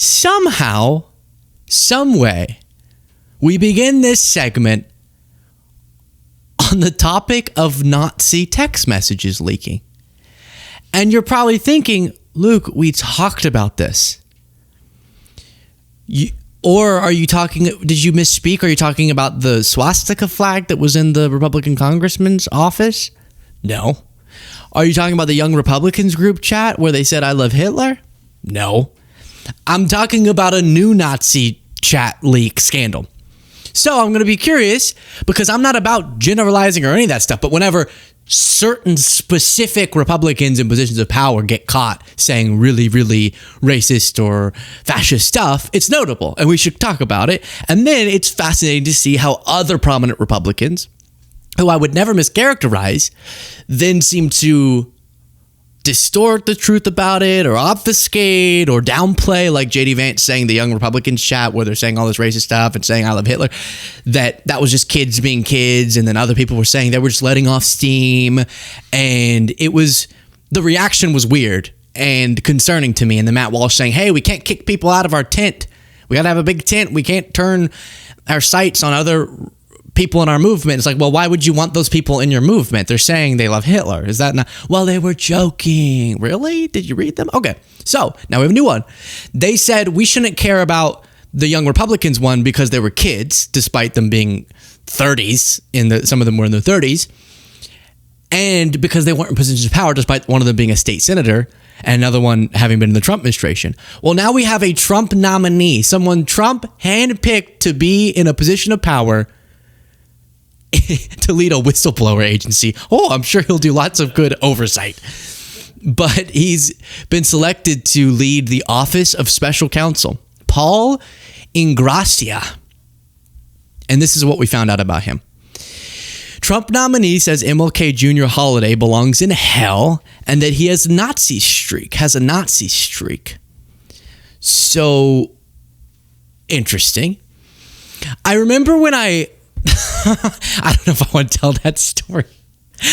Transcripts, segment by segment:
somehow, some way, we begin this segment on the topic of Nazi text messages leaking. And you're probably thinking, Luke, we talked about this. Or are you talking, did you misspeak? Are you talking about the swastika flag that was in the Republican congressman's office? No. Are you talking about the Young Republicans group chat where they said, I love Hitler? No. I'm talking about a new Nazi chat leak scandal. So I'm going to be curious, because I'm not about generalizing or any of that stuff, but whenever certain specific Republicans in positions of power get caught saying really, really racist or fascist stuff, it's notable and we should talk about it. And then it's fascinating to see how other prominent Republicans, who I would never mischaracterize, then seem to distort the truth about it or obfuscate or downplay, like JD Vance saying the Young Republicans chat where they're saying all this racist stuff and saying I love Hitler, that was just kids being kids, and then other people were saying they were just letting off steam, and the reaction was weird and concerning to me. And then Matt Walsh saying, hey, we can't kick people out of our tent, we gotta have a big tent, we can't turn our sights on other people in our movement. It's like, well, why would you want those people in your movement? They're saying they love Hitler. Is that not? Well, they were joking. Really? Did you read them? Okay. So now we have a new one. They said we shouldn't care about the Young Republicans one because they were kids, despite them being 30s. Some of them were in their 30s. And because they weren't in positions of power, despite one of them being a state senator and another one having been in the Trump administration. Well, now we have a Trump nominee, someone Trump handpicked to be in a position of power to lead a whistleblower agency. Oh, I'm sure he'll do lots of good oversight. But he's been selected to lead the Office of Special Counsel, Paul Ingrassia. And this is what we found out about him. Trump nominee says MLK Jr. holiday belongs in hell and that he has a Nazi streak. So, interesting. I remember when I don't know if I want to tell that story.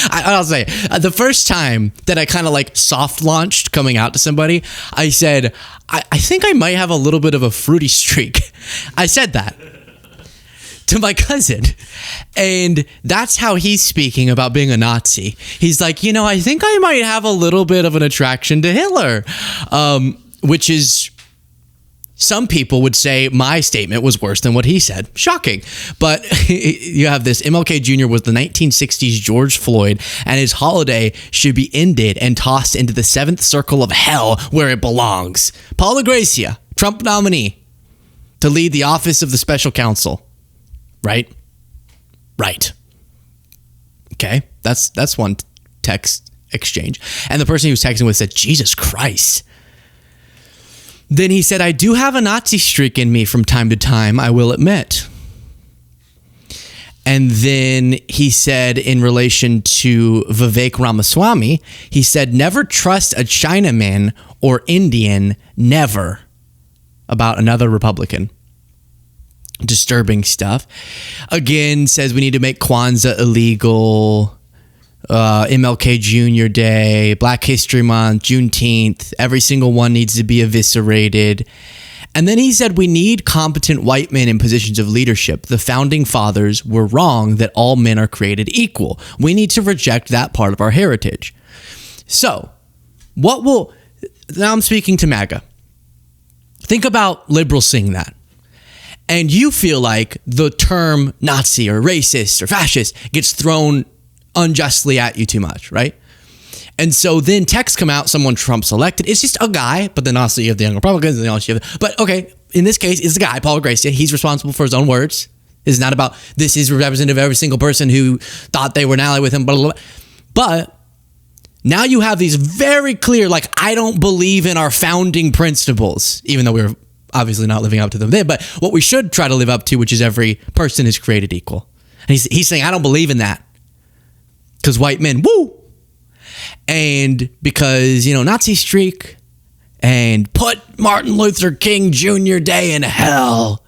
I'll say the first time that I kind of like soft launched coming out to somebody, I said, I think I might have a little bit of a fruity streak. I said that to my cousin. And that's how he's speaking about being a Nazi. He's like, I think I might have a little bit of an attraction to Hitler, which is... Some people would say my statement was worse than what he said. Shocking. But you have this. MLK Jr. was the 1960s George Floyd, and his holiday should be ended and tossed into the seventh circle of hell where it belongs. Paul Ingrassia, Trump nominee, to lead the Office of the Special Counsel. Right? Okay. That's one text exchange. And the person he was texting with said, Jesus Christ. Then he said, I do have a Nazi streak in me from time to time, I will admit. And then he said, in relation to Vivek Ramaswamy, he said, never trust a Chinaman or Indian, never, about another Republican. Disturbing stuff. Again, says we need to make Kwanzaa illegal. MLK Jr. Day, Black History Month, Juneteenth, every single one needs to be eviscerated. And then he said we need competent white men in positions of leadership. The founding fathers were wrong that all men are created equal. We need to reject that part of our heritage. So, now I'm speaking to MAGA. Think about liberals seeing that. And you feel like the term Nazi or racist or fascist gets thrown unjustly at you too much, right? And so then texts come out, someone Trump selected. It's just a guy, but then also you have the Young Republicans, and then also you have, but okay, in this case, it's a guy, Paul Ingrassia. He's responsible for his own words. It's not about this is representative of every single person who thought they were an ally with him, blah, blah, blah. But now you have these very clear, like, I don't believe in our founding principles, even though we're obviously not living up to them then, but what we should try to live up to, which is every person is created equal. And he's saying, I don't believe in that. Because white men, woo! And because, Nazi streak, and put Martin Luther King Jr. Day in hell.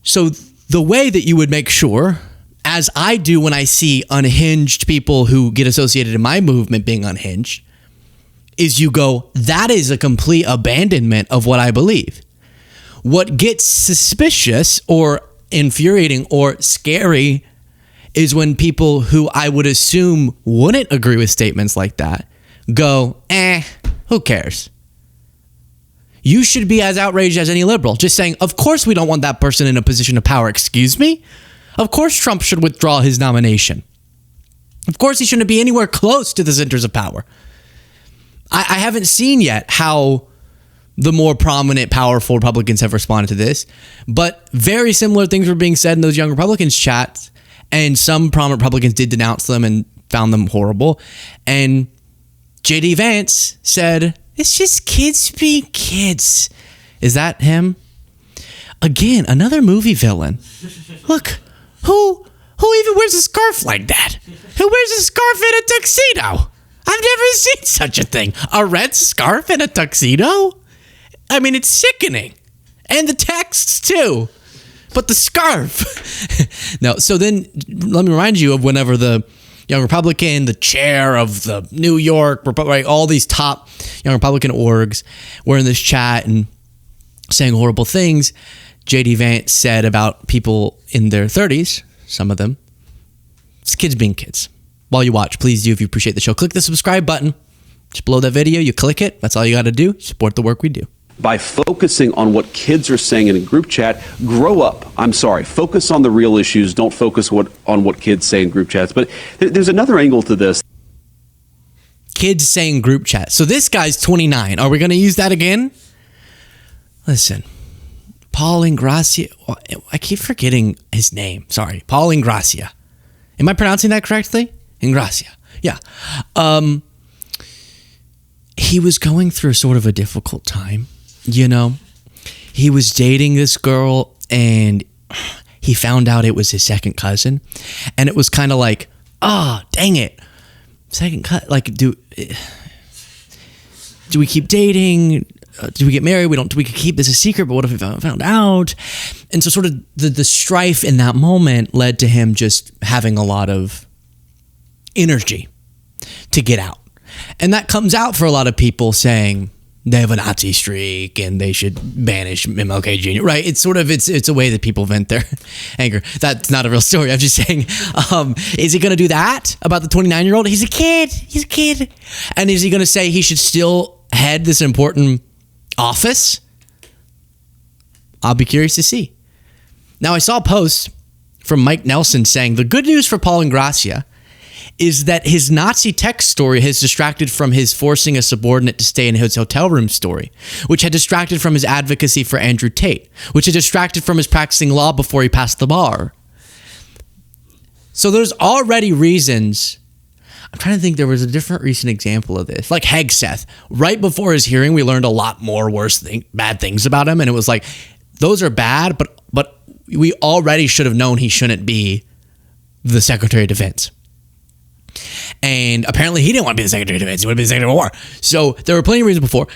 So the way that you would make sure, as I do when I see unhinged people who get associated in my movement being unhinged, is you go, that is a complete abandonment of what I believe. What gets suspicious or infuriating or scary is when people who I would assume wouldn't agree with statements like that go, who cares? You should be as outraged as any liberal, just saying, of course we don't want that person in a position of power. Excuse me? Of course Trump should withdraw his nomination. Of course he shouldn't be anywhere close to the centers of power. I haven't seen yet how the more prominent, powerful Republicans have responded to this, but very similar things were being said in those young Republicans chats, and some prominent Republicans did denounce them and found them horrible. And J.D. Vance said, it's just kids being kids. Is that him? Again, another movie villain. Look, who even wears a scarf like that? Who wears a scarf in a tuxedo? I've never seen such a thing. A red scarf in a tuxedo? I mean, it's sickening. And the texts, too. But the scarf. No, so then let me remind you of whenever the young Republican, the chair of the New York, right, all these top young Republican orgs were in this chat and saying horrible things. J.D. Vance said about people in their 30s, some of them, it's kids being kids. While you watch, please do, if you appreciate the show, click the subscribe button. Just below that video, you click it. That's all you got to do. Support the work we do. By focusing on what kids are saying in a group chat, grow up. I'm sorry. Focus on the real issues. Don't focus on what kids say in group chats. But there's another angle to this. Kids saying group chat. So this guy's 29. Are we going to use that again? Listen, Paul Ingracia. I keep forgetting his name. Sorry. Paul Ingracia. Am I pronouncing that correctly? Ingracia. Yeah. He was going through sort of a difficult time. You know, he was dating this girl and he found out it was his second cousin. And it was kind of like, dang it. Second cousin, like, do we keep dating? Do we get married? We could keep this a secret, but what if we found out? And so sort of the strife in that moment led to him just having a lot of energy to get out. And that comes out for a lot of people saying they have a Nazi streak and they should banish MLK Jr., right? It's sort of, it's a way that people vent their anger. That's not a real story. I'm just saying, is he going to do that about the 29-year-old? He's a kid. And is he going to say he should still head this important office? I'll be curious to see. Now, I saw a post from Mike Nelson saying the good news for Paul Ingracia is that his Nazi text story has distracted from his forcing a subordinate to stay in his hotel room story, which had distracted from his advocacy for Andrew Tate, which had distracted from his practicing law before he passed the bar. So there's already reasons. I'm trying to think, there was a different recent example of this, like Hegseth. Right before his hearing, we learned a lot more bad things about him, and it was like, those are bad, but we already should have known he shouldn't be the Secretary of Defense. And apparently he didn't want to be the Secretary of Defense. He wanted to be the Secretary of War. So there were plenty of reasons before.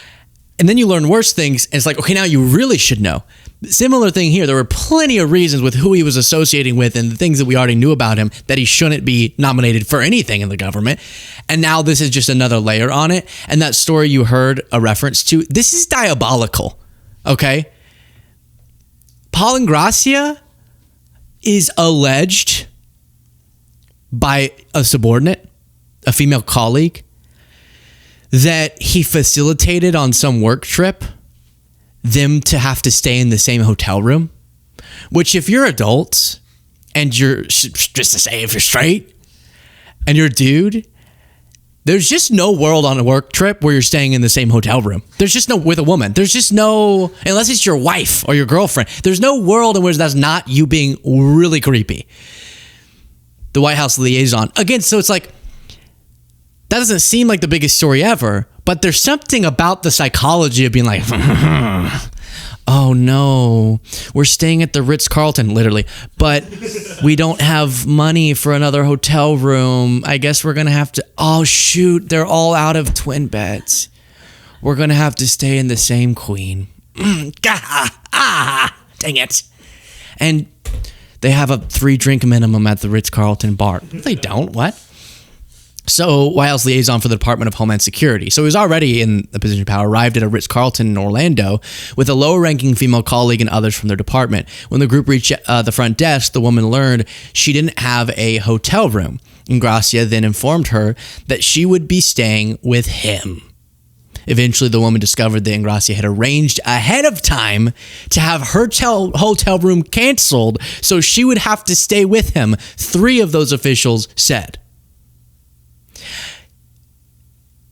And then you learn worse things. And it's like, okay, now you really should know. Similar thing here. There were plenty of reasons with who he was associating with and the things that we already knew about him that he shouldn't be nominated for anything in the government. And now this is just another layer on it. And that story you heard a reference to, this is diabolical. Okay? Paul Ingracia is alleged by a subordinate, a female colleague, that he facilitated on some work trip them to have to stay in the same hotel room, which if you're adults and you're, just to say, if you're straight and you're a dude, there's just no world on a work trip where you're staying in the same hotel room. There's just no, with a woman, there's just no, unless it's your wife or your girlfriend, there's no world in which that's not you being really creepy. The White House liaison. Again, so it's like, that doesn't seem like the biggest story ever, but there's something about the psychology of being like, oh no, we're staying at the Ritz-Carlton, literally, but we don't have money for another hotel room. I guess we're going to have to, oh shoot, they're all out of twin beds. We're going to have to stay in the same queen. Dang it. And they have a 3-drink minimum at the Ritz-Carlton bar. They don't. What? So Wiles, liaison for the Department of Homeland Security. So he was already in a position of power, arrived at a Ritz-Carlton in Orlando with a lower-ranking female colleague and others from their department. When the group reached the front desk, the woman learned she didn't have a hotel room. Ingracia then informed her that she would be staying with him. Eventually, the woman discovered that Ingracia had arranged ahead of time to have her hotel room canceled, so she would have to stay with him, 3 of those officials said.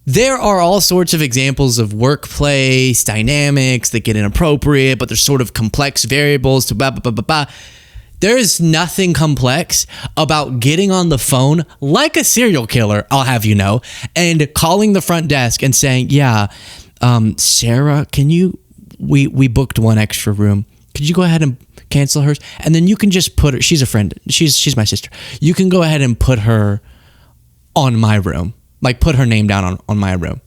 There are all sorts of examples of workplace dynamics that get inappropriate, but there's sort of complex variables to blah, blah, blah, blah, blah. There is nothing complex about getting on the phone like a serial killer, I'll have you know, and calling the front desk and saying, Sarah, we booked 1 extra room. Could you go ahead and cancel hers? And then you can just put her, she's a friend, she's my sister. You can go ahead and put her on my room. Like, put her name down on my room.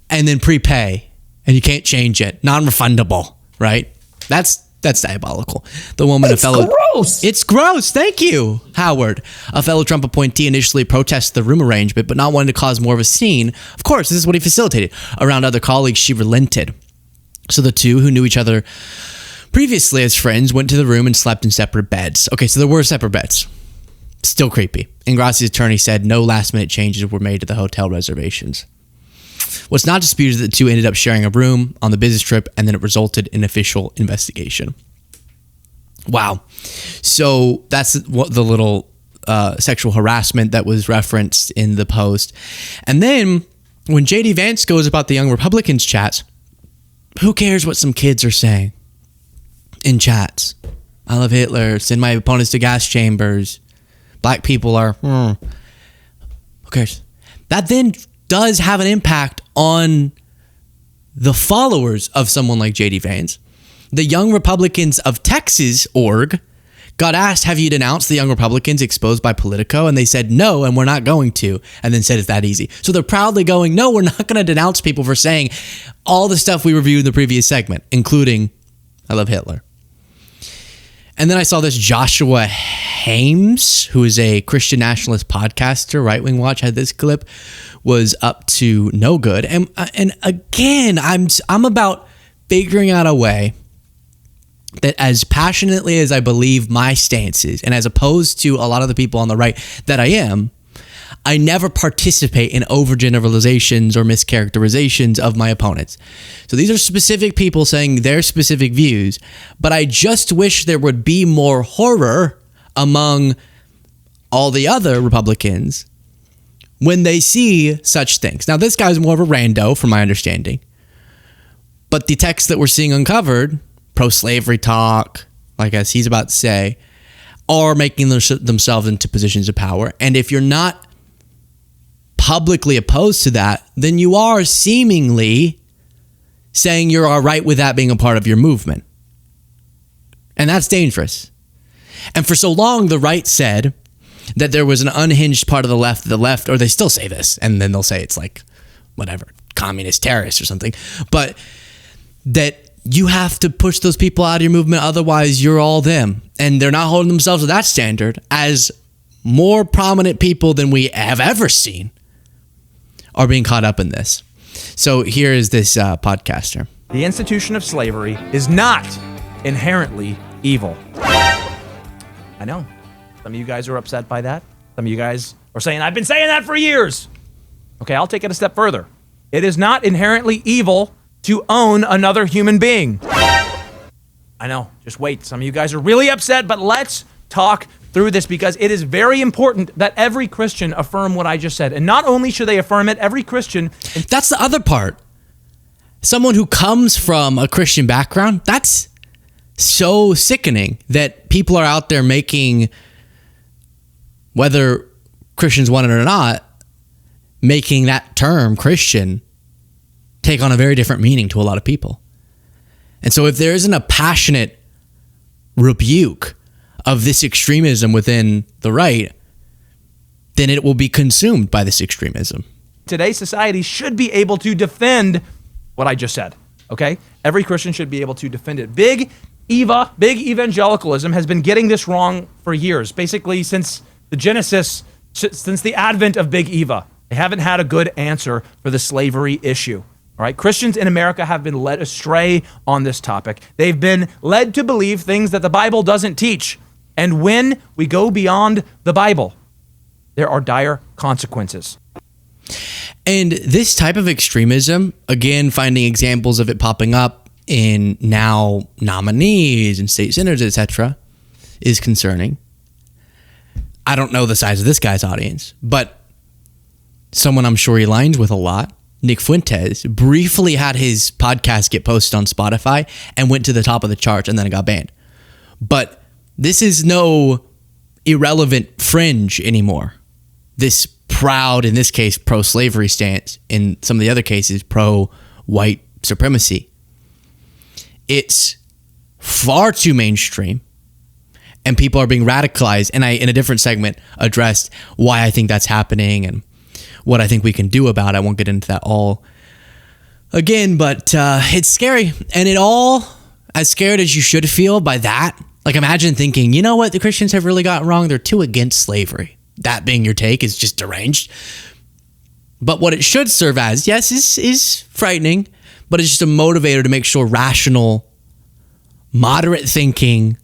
And then prepay. And you can't change it. Non-refundable, right? That's diabolical. The woman, gross. It's gross. Thank you, Howard. A fellow Trump appointee initially protested the room arrangement, but not wanting to cause more of a scene. Of course, this is what he facilitated. Around other colleagues, she relented. So the 2 who knew each other previously as friends went to the room and slept in separate beds. Okay, so there were separate beds. Still creepy. Ingracia's attorney said no last-minute changes were made to the hotel reservations. What's not disputed is that the 2 ended up sharing a room on the business trip, and then it resulted in official investigation. Wow. So that's what the little sexual harassment that was referenced in the post. And then when J.D. Vance goes about the Young Republicans chats, who cares what some kids are saying in chats? I love Hitler. Send my opponents to gas chambers. Black people are, who cares? That then does have an impact on the followers of someone like J.D. Vance. The Young Republicans of Texas org got asked, have you denounced the Young Republicans exposed by Politico? And they said, no, and we're not going to. And then said, it's that easy. So they're proudly going, no, we're not going to denounce people for saying all the stuff we reviewed in the previous segment, including, I love Hitler. And then I saw this Joshua Hames, who is a Christian nationalist podcaster, Right Wing Watch had this clip, was up to no good. And again, I'm about figuring out a way that as passionately as I believe my stance is, and as opposed to a lot of the people on the right that I am, I never participate in overgeneralizations or mischaracterizations of my opponents. So these are specific people saying their specific views, but I just wish there would be more horror among all the other Republicans when they see such things. Now, this guy's more of a rando, from my understanding, but the texts that we're seeing uncovered, pro-slavery talk, like as he's about to say, are making themselves into positions of power. And if you're not publicly opposed to that, then you are seemingly saying you're all right with that being a part of your movement. And that's dangerous. And for so long, the right said that there was an unhinged part of the left, or they still say this, and then they'll say it's like, whatever, communist terrorists or something, but that you have to push those people out of your movement, otherwise you're all them. And they're not holding themselves to that standard, as more prominent people than we have ever seen are being caught up in this. So here is this podcaster. The institution of slavery is not inherently evil. I know. Some of you guys are upset by that. Some of you guys are saying, I've been saying that for years. Okay, I'll take it a step further. It is not inherently evil to own another human being. I know. Just wait. Some of you guys are really upset, but let's talk through this, because it is very important that every Christian affirm what I just said. And not only should they affirm it, every Christian... That's the other part. Someone who comes from a Christian background, that's so sickening that people are out there making, whether Christians want it or not, making that term Christian take on a very different meaning to a lot of people. And so if there isn't a passionate rebuke of this extremism within the right, then it will be consumed by this extremism. Today's society should be able to defend what I just said, okay? Every Christian should be able to defend it. Big evangelicalism has been getting this wrong for years, basically since the Genesis since the advent of Big Eva. They haven't had a good answer for the slavery issue. All right, Christians in America have been led astray on this topic. They've been led to believe things that the Bible doesn't teach. And when we go beyond the Bible, there are dire consequences. And this type of extremism, again, finding examples of it popping up in now nominees and state senators, etc., is concerning. I don't know the size of this guy's audience, but someone I'm sure he aligns with a lot, Nick Fuentes, briefly had his podcast get posted on Spotify and went to the top of the charts, and then it got banned. But this is no irrelevant fringe anymore. This proud, in this case, pro-slavery stance, in some of the other cases, pro-white supremacy. It's far too mainstream, and people are being radicalized. And I, in a different segment, addressed why I think that's happening and what I think we can do about it. I won't get into that all again, but it's scary. And it all, as scared as you should feel by that, like imagine thinking, you know what, the Christians have really gotten wrong. They're too against slavery. That being your take is just deranged. But what it should serve as, yes, is frightening, but it's just a motivator to make sure rational, moderate thinking,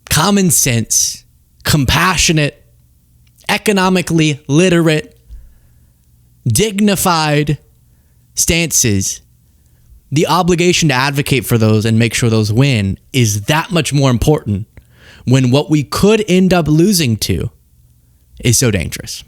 common sense, compassionate, economically literate, dignified stances, the obligation to advocate for those and make sure those win is that much more important when what we could end up losing to is so dangerous.